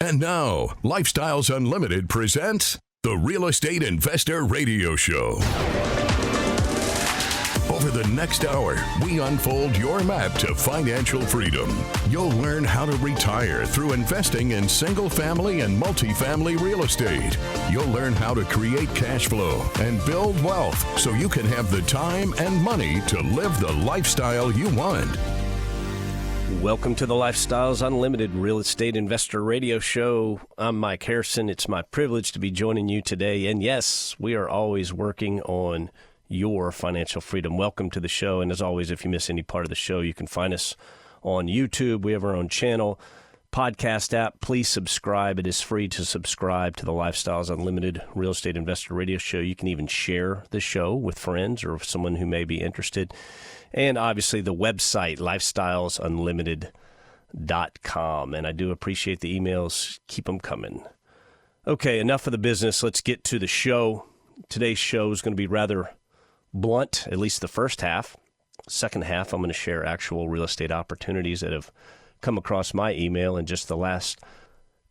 And now, Lifestyles Unlimited presents the Real Estate Investor Radio Show. Over the next hour, we unfold your map to financial freedom. You'll learn how to retire through investing in single-family and multifamily real estate. You'll learn how to create cash flow and build wealth so you can have the time and money to live the lifestyle you want. Welcome to the Lifestyles Unlimited Real Estate Investor Radio Show. I'm Mike Harrison. It's my privilege to be joining you today. And yes, we are always working on your financial freedom. Welcome to the show. And as always, if you miss any part of the show, you can find us on YouTube. We have our own channel, podcast app. Please subscribe. It is free to subscribe to the Lifestyles Unlimited Real Estate Investor Radio Show. You can even share the show with friends or someone who may be interested. And obviously the website, lifestylesunlimited.com. And I do appreciate the emails. Keep them coming. Okay, enough of the business. Let's get to the show. Today's show is going to be rather blunt, at least the first half. Second half, I'm going to share actual real estate opportunities that have come across my email in just the last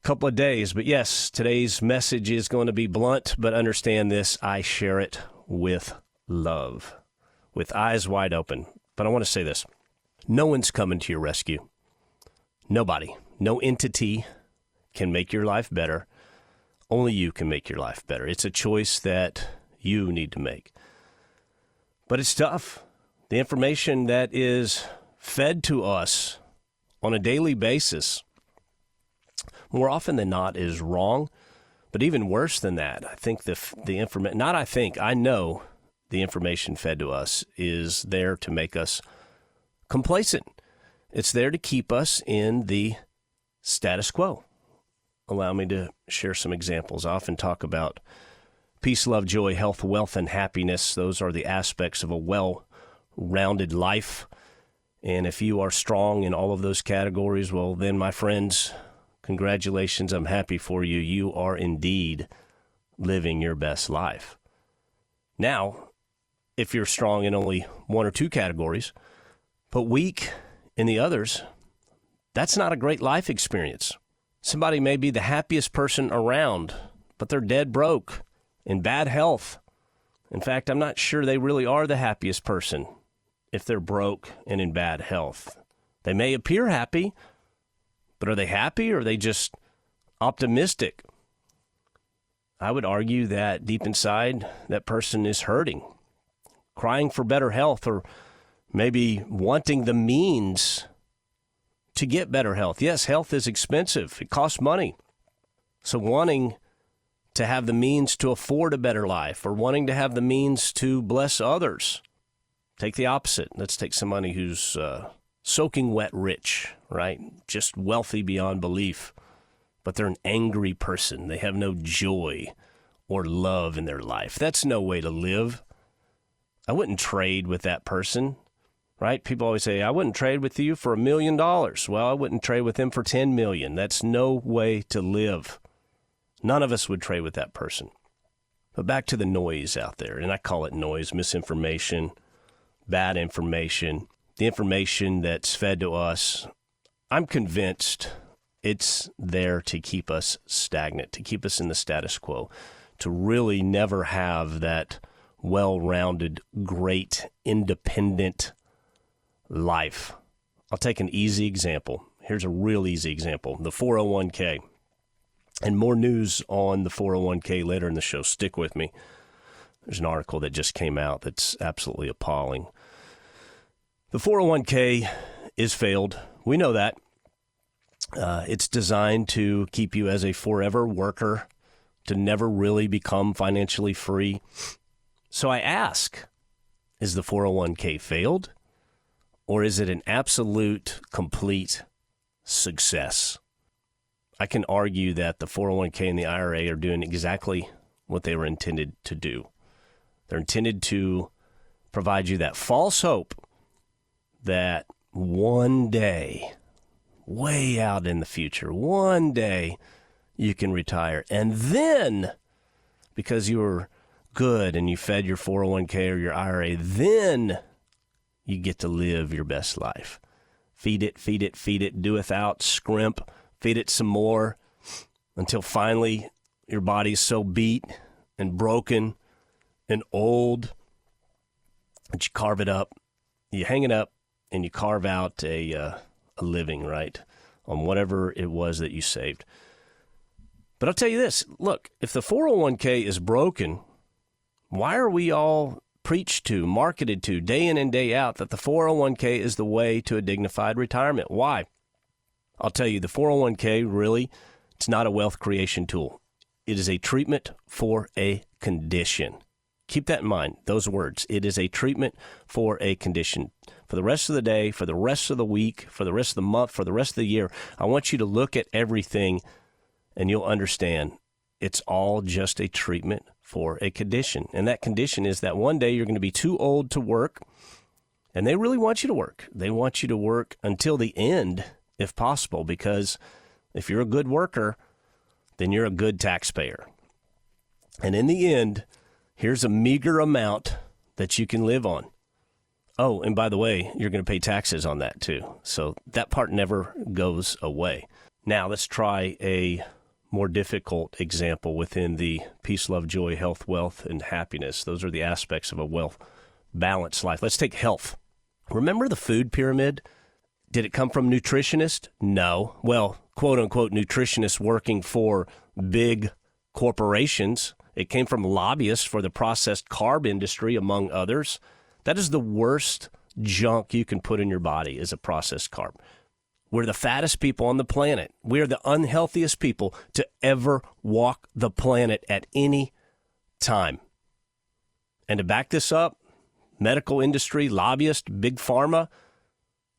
couple of days. But yes, today's message is going to be blunt, but understand this, I share it with love, with eyes wide open. But I want to say this. No one's coming to your rescue. Nobody. No entity can make your life better. Only you can make your life better. It's a choice that you need to make. But it's tough. The information that is fed to us on a daily basis, more often than not, is wrong. But even worse than that, I think the information, I know the information fed to us is there to make us complacent. It's there to keep us in the status quo. Allow me to share some examples. I often talk about peace, love, joy, health, wealth, and happiness. Those are the aspects of a well-rounded life. And if you are strong in all of those categories, well, then, my friends, congratulations. I'm happy for you. You are indeed living your best life. Now, if you're strong in only one or two categories, but weak in the others, that's not a great life experience. Somebody may be the happiest person around, but they're dead broke, in bad health. In fact, I'm not sure they really are the happiest person if they're broke and in bad health. They may appear happy, but are they happy or are they just optimistic? I would argue that deep inside, that person is hurting, crying for better health, or maybe wanting the means to get better health. Yes, health is expensive. It costs money. So wanting to have the means to afford a better life or wanting to have the means to bless others. Take the opposite. Let's take somebody who's soaking wet rich, right? Just wealthy beyond belief, but they're an angry person. They have no joy or love in their life. That's no way to live. I wouldn't trade with that person, right? People always say, I wouldn't trade with you for $1 million. Well, I wouldn't trade with him for 10 million. That's no way to live. None of us would trade with that person. But back to the noise out there, and I call it noise, misinformation, bad information, the information that's fed to us. I'm convinced it's there to keep us stagnant, to keep us in the status quo, to really never have that well-rounded, great, independent life. I'll take an easy example. Here's a real easy example, the 401k. And more news on the 401k later in the show. Stick with me. There's an article that just came out that's absolutely appalling. The 401k is failed. We know that. It's designed to keep you as a forever worker, to never really become financially free. So I ask, is the 401k failed? Or is it an absolute, complete success? I can argue that the 401k and the IRA are doing exactly what they were intended to do. They're intended to provide you that false hope that one day, way out in the future, one day you can retire. And then, because you were good and you fed your 401k or your IRA, then you get to live your best life. Feed it, feed it, feed it, do without, scrimp, feed it some more, until finally your body's so beat and broken and old that you carve it up, you hang it up, and you carve out a living, right, on whatever it was that you saved. But I'll tell you this, look, if the 401k is broken, why are we all preached to, marketed to, day in and day out, that the 401k is the way to a dignified retirement? Why? I'll tell you, the 401k really, it's not a wealth creation tool. It is a treatment for a condition. Keep that in mind, those words. It is a treatment for a condition. For the rest of the day, for the rest of the week, for the rest of the month, for the rest of the year, I want you to look at everything and you'll understand it's all just a treatment for a condition. And that condition is that one day you're going to be too old to work, and they really want you to work. They want you to work until the end, if possible, because if you're a good worker, then you're a good taxpayer. And in the end, here's a meager amount that you can live on. Oh, and by the way, you're going to pay taxes on that too. So that part never goes away. Now let's try a more difficult example within the peace, love, joy, health, wealth, and happiness. Those are the aspects of a well-balanced life. Let's take health. Remember the food pyramid? Did it come from nutritionists? No. Well, quote-unquote nutritionists working for big corporations. It came from lobbyists for the processed carb industry, among others. That is the worst junk you can put in your body, is a processed carb. We're the fattest people on the planet. We are the unhealthiest people to ever walk the planet at any time. And to back this up, medical industry, lobbyists, big pharma,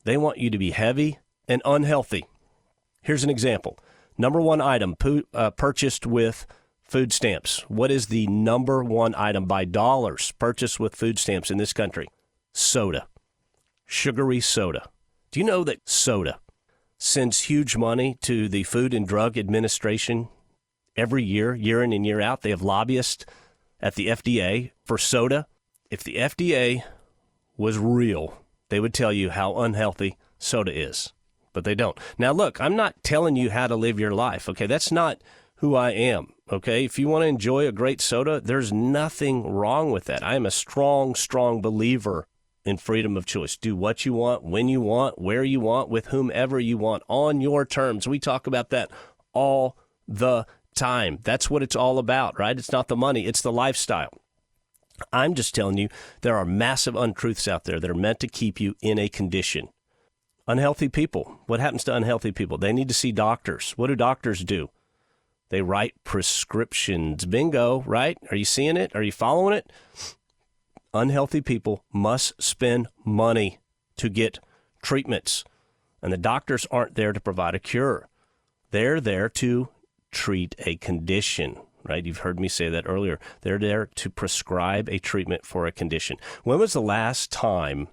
they want you to be heavy and unhealthy. Here's an example. Number one item purchased with food stamps. What is the number one item by dollars purchased with food stamps in this country? Soda. Sugary soda. Do you know that soda sends huge money to the Food and Drug Administration every year, year in and year out? They have lobbyists at the FDA for soda. If the FDA was real, they would tell you how unhealthy soda is, but they don't. Now, look, I'm not telling you how to live your life, okay? That's not who I am, okay? If you want to enjoy a great soda, there's nothing wrong with that. I am a strong, strong believer in freedom of choice. Do what you want, when you want, where you want, with whomever you want, on your terms. We talk about that all the time. That's what it's all about, right? It's not the money, it's the lifestyle. I'm just telling you, there are massive untruths out there that are meant to keep you in a condition. Unhealthy people. What happens to unhealthy people? They need to see doctors. What do doctors do? They write prescriptions. Bingo, right? Are you seeing it? Are you following it? Unhealthy people must spend money to get treatments. And the doctors aren't there to provide a cure. They're there to treat a condition, right? You've heard me say that earlier. They're there to prescribe a treatment for a condition. When was the last time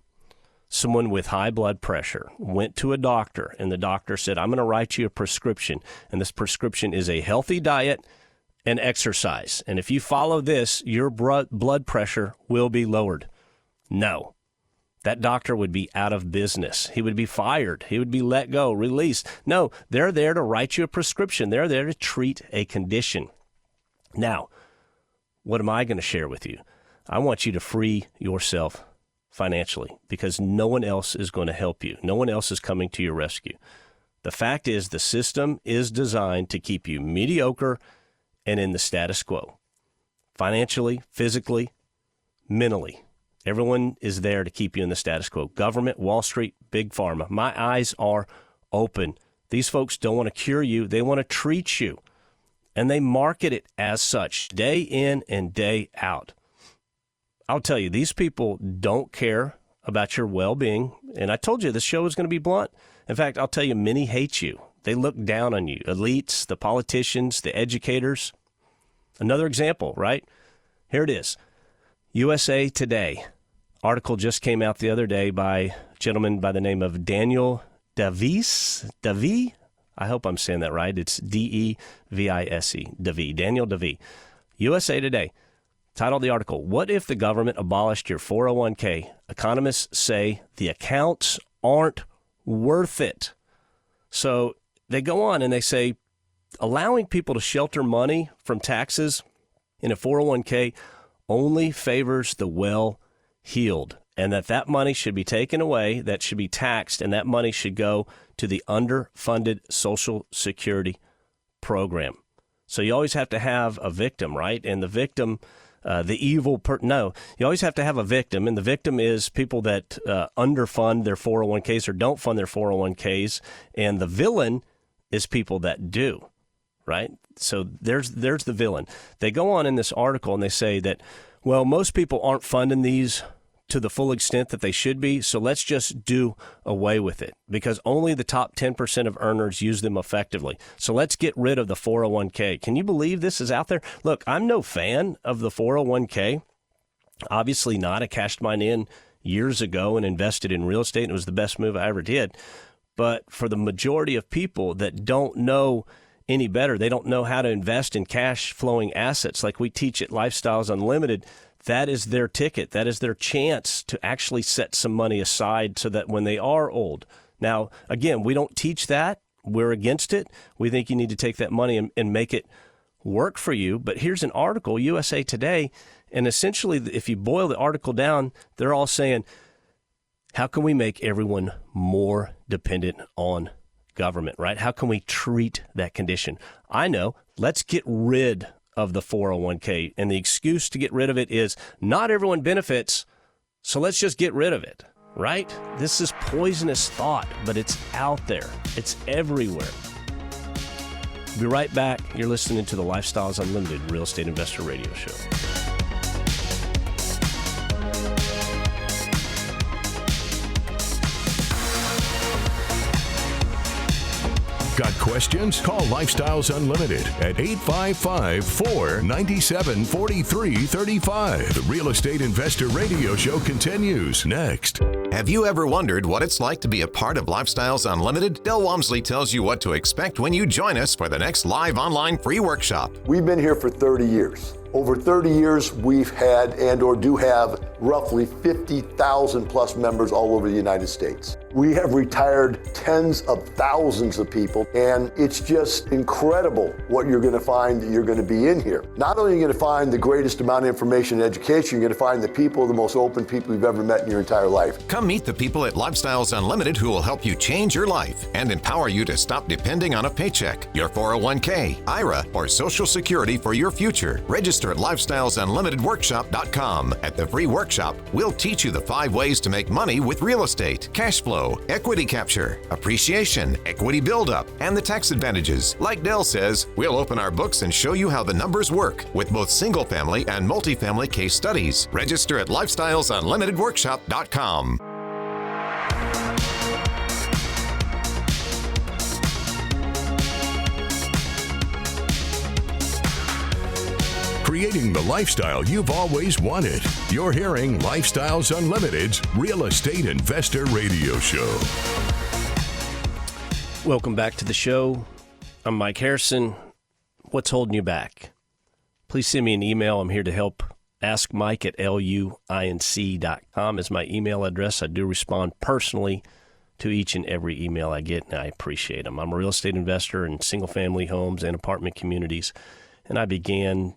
someone with high blood pressure went to a doctor and the doctor said, I'm going to write you a prescription, and this prescription is a healthy diet and exercise, and if you follow this, your blood pressure will be lowered? No. That doctor would be out of business. He would be fired. He would be let go, released. No, they're there to write you a prescription. They're there to treat a condition. Now, what am I going to share with you? I want you to free yourself financially, because no one else is going to help you. No one else is coming to your rescue. The fact is, the system is designed to keep you mediocre and in the status quo. Financially, physically, mentally. Everyone is there to keep you in the status quo. Government, Wall Street, Big Pharma. My eyes are open. These folks don't want to cure you. They want to treat you. And they market it as such, day in and day out. I'll tell you, these people don't care about your well-being. And I told you this show is going to be blunt. In fact, I'll tell you, many hate you. They look down on you. Elites, the politicians, the educators. Another example, right? Here it is. USA Today. Article just came out the other day by a gentleman by the name of Daniel Davis. I hope I'm saying that right. It's D-E-V-I-S-E. Daniel Davis. USA Today. Title of the article, What if the government abolished your 401k? Economists say the accounts aren't worth it. So they go on and they say, allowing people to shelter money from taxes in a 401k only favors the well-heeled, and that money should be taken away, that should be taxed, and that money should go to the underfunded Social Security program. So you always have to have a victim, right? And the victim, you always have to have a victim, and the victim is people that underfund their 401ks or don't fund their 401ks, and the villain is people that do, right? So there's the villain. They go on in this article and they say that, well, most people aren't funding these to the full extent that they should be, so let's just do away with it because only the top 10% of earners use them effectively. So let's get rid of the 401k. Can you believe this is out there? Look, I'm no fan of the 401k. Obviously not. I cashed mine in years ago and invested in real estate, and it was the best move I ever did. But for the majority of people that don't know any better, they don't know how to invest in cash flowing assets like we teach at Lifestyles Unlimited. That is their ticket. That is their chance to actually set some money aside so that when they are old. Now, again, we don't teach that. We're against it. We think you need to take that money and make it work for you. But here's an article, USA Today, and essentially, if you boil the article down, they're all saying, how can we make everyone more dependent on government, right? How can we treat that condition? I know. Let's get rid of the 401k. And the excuse to get rid of it is not everyone benefits, so let's just get rid of it, right? This is poisonous thought, but it's out there. It's everywhere. Be right back. You're listening to the Lifestyles Unlimited Real Estate Investor Radio Show. Got questions? Call Lifestyles Unlimited at 855-497-4335. The Real Estate Investor Radio Show continues next. Have you ever wondered what it's like to be a part of Lifestyles Unlimited? Del Walmsley tells you what to expect when you join us for the next live online free workshop. We've been here for 30 years. Over 30 years, we've had and or do have roughly 50,000 plus members all over the United States. We have retired tens of thousands of people, and it's just incredible what you're going to find that you're going to be in here. Not only are you going to find the greatest amount of information and education, you're going to find the people, the most open people you've ever met in your entire life. Come meet the people at Lifestyles Unlimited who will help you change your life and empower you to stop depending on a paycheck, your 401k, IRA, or Social Security for your future. Register at LifestylesUnlimitedWorkshop.com. At the free workshop, we'll teach you the 5 ways to make money with real estate, cash flow, equity capture, appreciation, equity buildup, and the tax advantages. Like Del says, we'll open our books and show you how the numbers work with both single-family and multifamily case studies. Register at LifestylesUnlimitedWorkshop.com. Creating the lifestyle you've always wanted. You're hearing Lifestyles Unlimited's Real Estate Investor Radio Show. Welcome back to the show. I'm Mike Harrison. What's holding you back? Please send me an email. I'm here to help. AskMike@luinc.com is my email address. I do respond personally to each and every email I get, and I appreciate them. I'm a real estate investor in single-family homes and apartment communities, and I began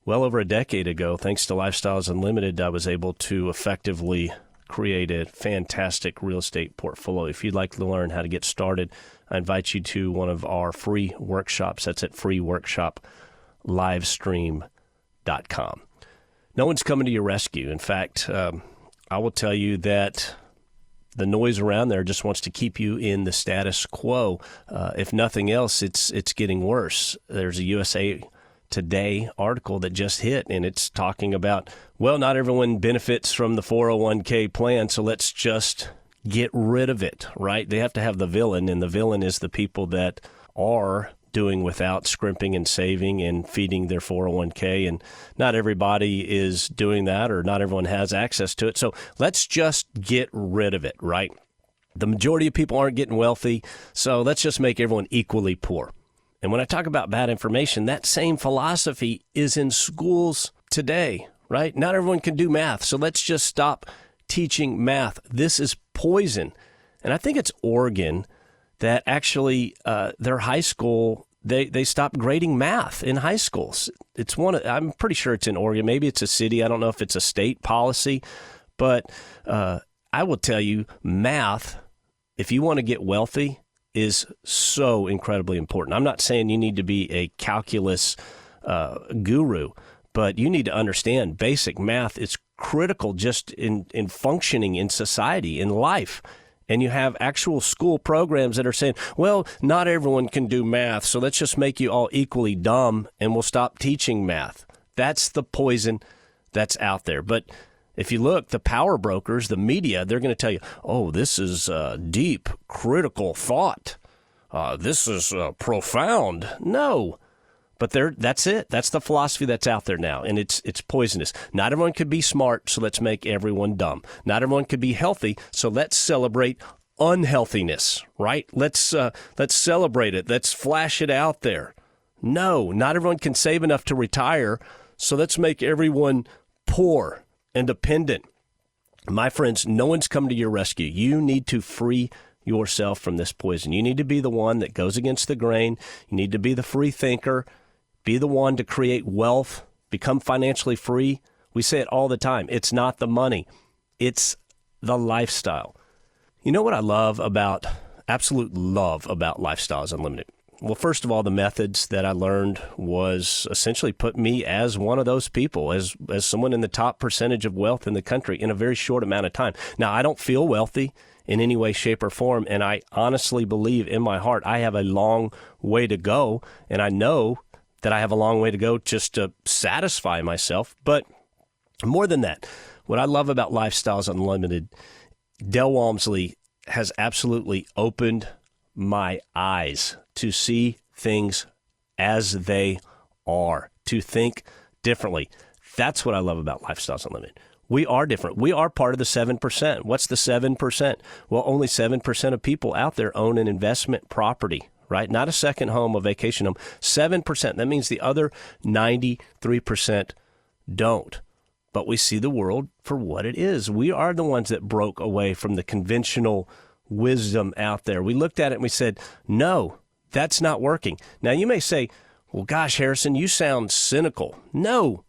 well over a decade ago. Thanks to Lifestyles Unlimited, I was able to effectively create a fantastic real estate portfolio. If you'd like to learn how to get started, I invite you to one of our free workshops. That's at freeworkshoplivestream.com. No one's coming to your rescue. In fact, I will tell you that the noise around there just wants to keep you in the status quo. If nothing else, it's getting worse. There's a USA Today article that just hit, and it's talking about, well, not everyone benefits from the 401k plan, so let's just get rid of it, right? They have to have the villain, and the villain is the people that are doing without scrimping and saving and feeding their 401k, and not everybody is doing that, or not everyone has access to it. So let's just get rid of it, right? The majority of people aren't getting wealthy, so let's just make everyone equally poor. And when I talk about bad information, that same philosophy is in schools today, right? Not everyone can do math, so let's just stop teaching math. This is poison. And I think it's Oregon that actually their high school, They stopped grading math in high schools. I'm pretty sure it's in Oregon. Maybe it's a city. I don't know if it's a state policy. But I will tell you, math, if you want to get wealthy, is so incredibly important. I'm not saying you need to be a calculus guru, but you need to understand basic math is critical just in functioning in society, in life. And you have actual school programs that are saying, well, not everyone can do math, so let's just make you all equally dumb and we'll stop teaching math. That's the poison that's out there. But if you look, the power brokers, the media, they're going to tell you, oh, this is deep, critical thought. This is profound. No. But that's it. That's the philosophy that's out there now, and it's poisonous. Not everyone could be smart, so let's make everyone dumb. Not everyone could be healthy, so let's celebrate unhealthiness, right? Let's celebrate it. Let's flash it out there. No, not everyone can save enough to retire, so let's make everyone poor and dependent. My friends, no one's coming to your rescue. You need to free yourself from this poison. You need to be the one that goes against the grain. You need to be the free thinker. Be the one to create wealth, become financially free. We say it all the time. It's not the money. It's the lifestyle. You know what I absolute love about Lifestyles Unlimited? Well, first of all, the methods that I learned was essentially put me as one of those people, as someone in the top percentage of wealth in the country in a very short amount of time. Now, I don't feel wealthy in any way, shape, or form, and I honestly believe in my heart I have a long way to go, and I know that I have a long way to go just to satisfy myself. But more than that, what I love about Lifestyles Unlimited, Del Walmsley has absolutely opened my eyes to see things as they are, to think differently. That's what I love about Lifestyles Unlimited. We are different. We are part of the 7%. What's the 7%? Well, only 7% of people out there own an investment property, right? Not a second home, a vacation home. 7%. That means the other 93% don't. But we see the world for what it is. We are the ones that broke away from the conventional wisdom out there. We looked at it and we said, no, that's not working. Now, you may say, well, gosh, Harrison, you sound cynical. No,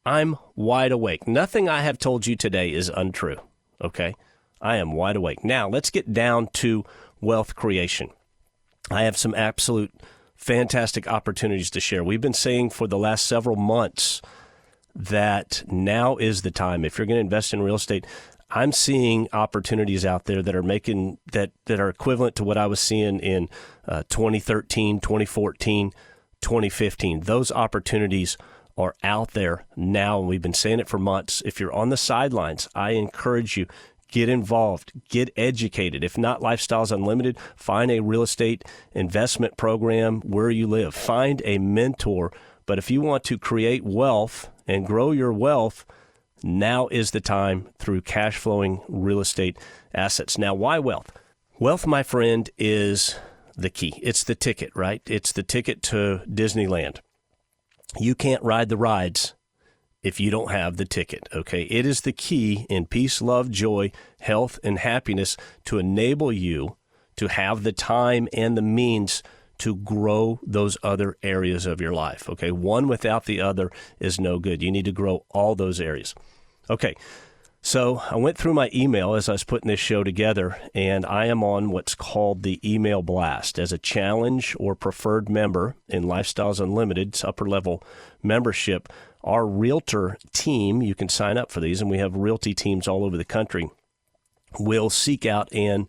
I'm wide awake. Nothing I have told you today is untrue, okay? I am wide awake. Now, let's get down to wealth creation. I have some absolute fantastic opportunities to share. We've been saying for the last several months that now is the time. If you're going to invest in real estate, I'm seeing opportunities out there that are making that are equivalent to what I was seeing in 2013, 2014, 2015. Those opportunities are out there now, and we've been saying it for months. If you're on the sidelines, I encourage you, get involved, get educated. If not Lifestyles Unlimited, find a real estate investment program where you live. Find a mentor. But if you want to create wealth and grow your wealth, now is the time through cash flowing real estate assets. Now, why wealth? Wealth, my friend, is the key. It's the ticket, right? It's the ticket to Disneyland. You can't ride the rides if you don't have the ticket, okay? It is the key in peace, love, joy, health, and happiness to enable you to have the time and the means to grow those other areas of your life, okay? One without the other is no good. You need to grow all those areas. Okay, so I went through my email as I was putting this show together, and I am on what's called the email blast. As a challenge or preferred member in Lifestyles Unlimited's upper-level membership, our realtor team, you can sign up for these, and we have realty teams all over the country, will seek out and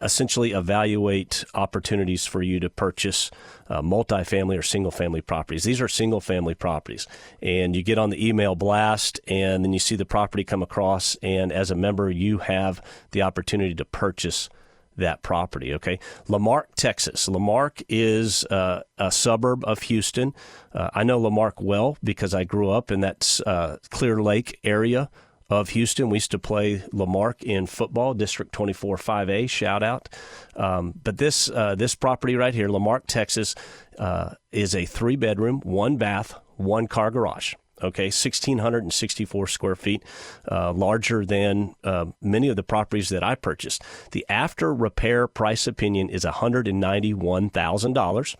essentially evaluate opportunities for you to purchase multifamily or single-family properties. These are single-family properties. And you get on the email blast, and then you see the property come across, and as a member, you have the opportunity to purchase that property, okay? Lamarck, Texas. Lamarck is a suburb of Houston. I know Lamarck well because I grew up in that Clear Lake area of Houston. We used to play Lamarck in football, District 24 5A, shout out. But this property right here, Lamarck, Texas, is a 3-bedroom, 1-bath, 1-car garage. Okay, 1,664 square feet, larger than many of the properties that I purchased. The after repair price opinion is $191,000.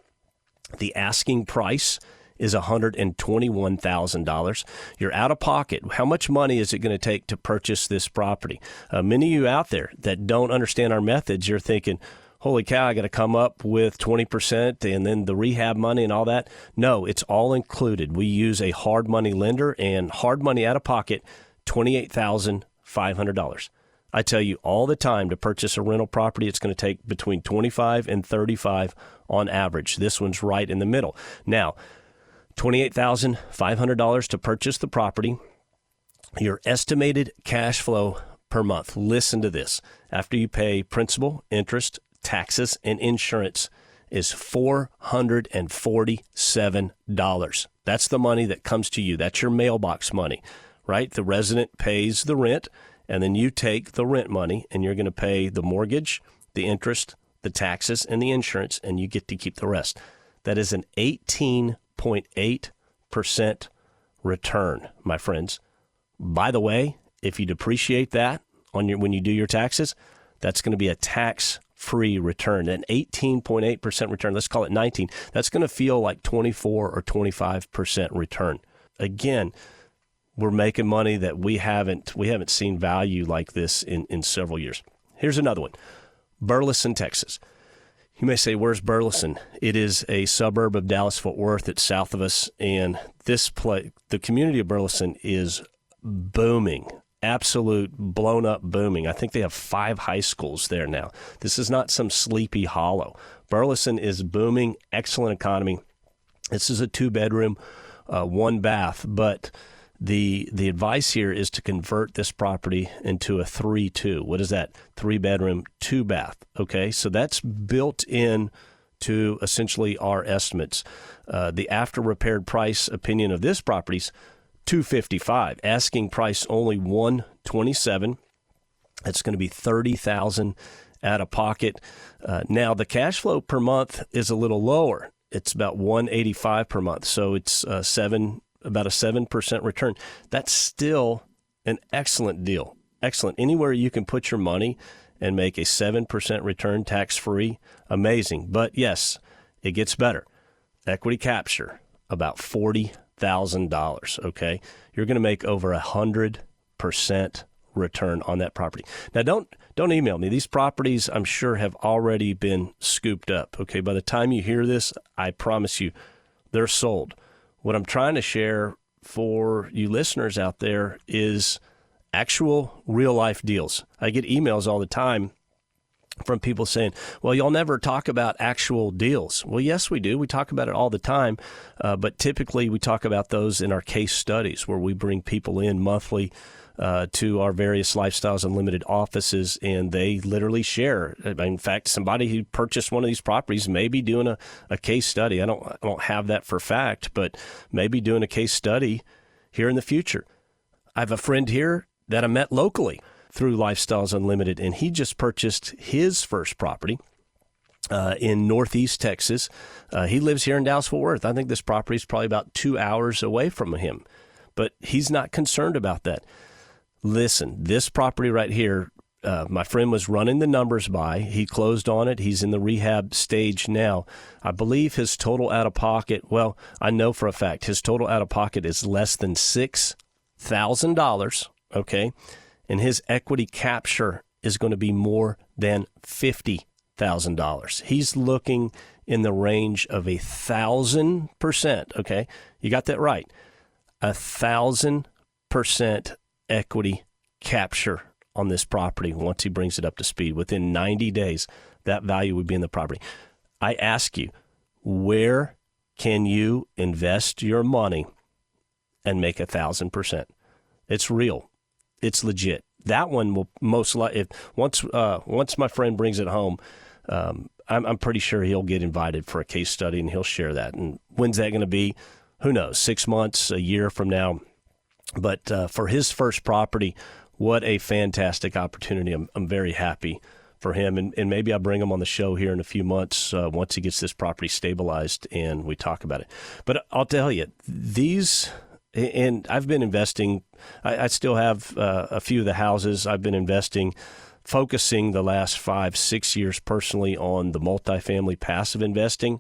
The asking price is $121,000. You're out of pocket. How much money is it going to take to purchase this property? Many of you out there that don't understand our methods, you're thinking, holy cow, I got to come up with 20% and then the rehab money and all that. No, it's all included. We use a hard money lender, and hard money out of pocket, $28,500. I tell you all the time, to purchase a rental property, it's going to take between 25 and 35 on average. This one's right in the middle. Now, $28,500 to purchase the property. Your estimated cash flow per month, listen to this, after you pay principal, interest, taxes, and insurance, is $447. That's the money that comes to you. That's your mailbox money, right? The resident pays the rent, and then you take the rent money, and you're going to pay the mortgage, the interest, the taxes, and the insurance, and you get to keep the rest. That is an 18.8% return, my friends. By the way, if you depreciate that when you do your taxes, that's going to be a tax-free return. An 18.8% return, let's call it 19, that's going to feel like 24 or 25% return. Again, we're making money that we haven't seen value like this in several years. Here's another one. Burleson, Texas. You may say, where's Burleson? It is a suburb of Dallas-Fort Worth. It's south of us, and the community of Burleson is booming. Absolute blown-up booming. I think they have 5 high schools there now. This is not some sleepy hollow. Burleson is booming, excellent economy. This is a 2-bedroom, 1 bath, but the advice here is to convert this property into a 3-2. What is that? 3-bedroom, 2-bath. Okay, so that's built in to essentially our estimates. The after-repaired price opinion of this property's $255. Asking price only $127. It's going to be $30,000 out of pocket. Now the cash flow per month is a little lower. It's about $185 per month, so it's about a 7% return. That's still an excellent deal. Excellent. Anywhere you can put your money and make a 7% return tax-free, amazing. But yes, it gets better. Equity capture, about $40,000, okay? You're going to make over 100% return on that property. Now, don't email me. These properties, I'm sure, have already been scooped up, okay? By the time you hear this, I promise you, they're sold. What I'm trying to share for you listeners out there is actual real-life deals. I get emails all the time from people saying, well, y'all never talk about actual deals. Well, yes, we do. We talk about it all the time, but typically we talk about those in our case studies where we bring people in monthly to our various Lifestyles Unlimited offices, and they literally share. In fact, somebody who purchased one of these properties may be doing a case study. I don't have that for fact, but maybe doing a case study here in the future. I have a friend here that I met locally through Lifestyles Unlimited, and he just purchased his first property in Northeast Texas. He lives here in Dallas-Fort Worth. I think this property is probably about 2 hours away from him, but he's not concerned about that. Listen, this property right here, my friend was running the numbers by. He closed on it. He's in the rehab stage now. I believe his total out-of-pocket, well, I know for a fact, his total out-of-pocket is less than $6,000, okay? And his equity capture is going to be more than $50,000. He's looking in the range of 1,000%, okay? You got that right. 1,000% equity capture on this property once he brings it up to speed. Within 90 days, that value would be in the property. I ask you, where can you invest your money and make 1,000%? It's real. It's legit. That one will most likely, once my friend brings it home, I'm pretty sure he'll get invited for a case study and he'll share that. And when's that going to be? Who knows? 6 months, a year from now. But for his first property, what a fantastic opportunity. I'm very happy for him. And maybe I'll bring him on the show here in a few months once he gets this property stabilized and we talk about it. But I'll tell you, and I've been investing. I still have a few of the houses. I've been investing, focusing the last 5-6 years personally on the multifamily passive investing.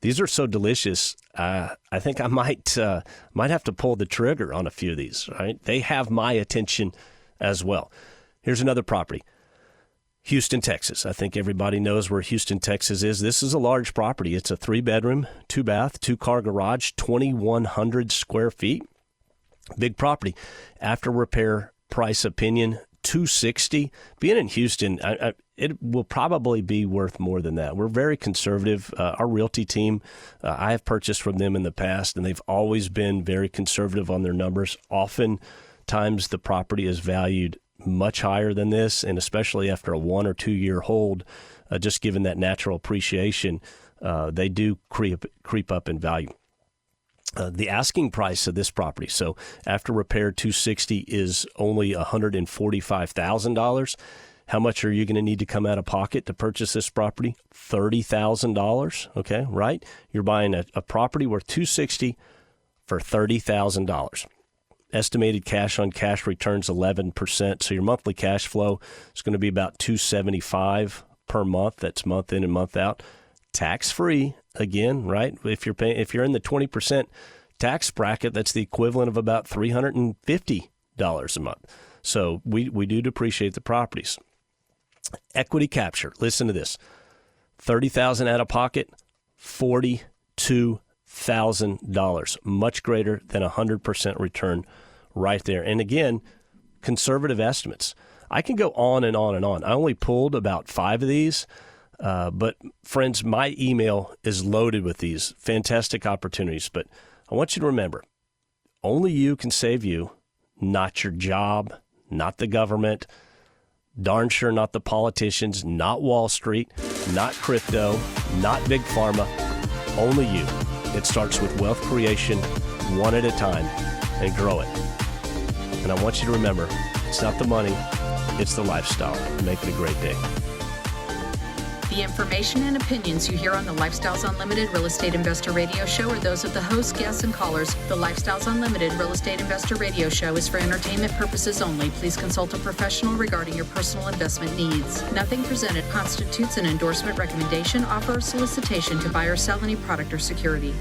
These are so delicious. I think I might have to pull the trigger on a few of these. Right? They have my attention as well. Here's another property. Houston, Texas. I think everybody knows where Houston, Texas is. This is a large property. It's a 3-bedroom, 2-bath, 2-car garage, 2,100 square feet. Big property. After repair price opinion, $260. Being in Houston, it will probably be worth more than that. We're very conservative. Our realty team, I have purchased from them in the past, and they've always been very conservative on their numbers. Oftentimes, the property is valued much higher than this, and especially after a 1 or 2 year hold, just given that natural appreciation, they do creep up in value. The asking price of this property, so after repair, $260 is only $145,000. How much are you going to need to come out of pocket to purchase this property? $30,000. Okay, right? You're buying a property worth $260 for $30,000. Estimated cash on cash returns 11%. So your monthly cash flow is going to be about $275 per month. That's month in and month out. Tax free again, right? If you're in the 20% tax bracket, that's the equivalent of about $350 a month. So we do depreciate the properties. Equity capture. Listen to this. $30,000 out of pocket, $42,000, much greater than 100% return right there. And again, conservative estimates. I can go on and on and on. I only pulled about 5 of these, but friends, my email is loaded with these fantastic opportunities. But I want you to remember, only you can save you, not your job, not the government, darn sure not the politicians, not Wall Street, not crypto, not big pharma, only you. It starts with wealth creation, one at a time, and grow it. And I want you to remember, it's not the money, it's the lifestyle. Make it a great day. The information and opinions you hear on the Lifestyles Unlimited Real Estate Investor Radio Show are those of the hosts, guests, and callers. The Lifestyles Unlimited Real Estate Investor Radio Show is for entertainment purposes only. Please consult a professional regarding your personal investment needs. Nothing presented constitutes an endorsement, recommendation, offer, or solicitation to buy or sell any product or security.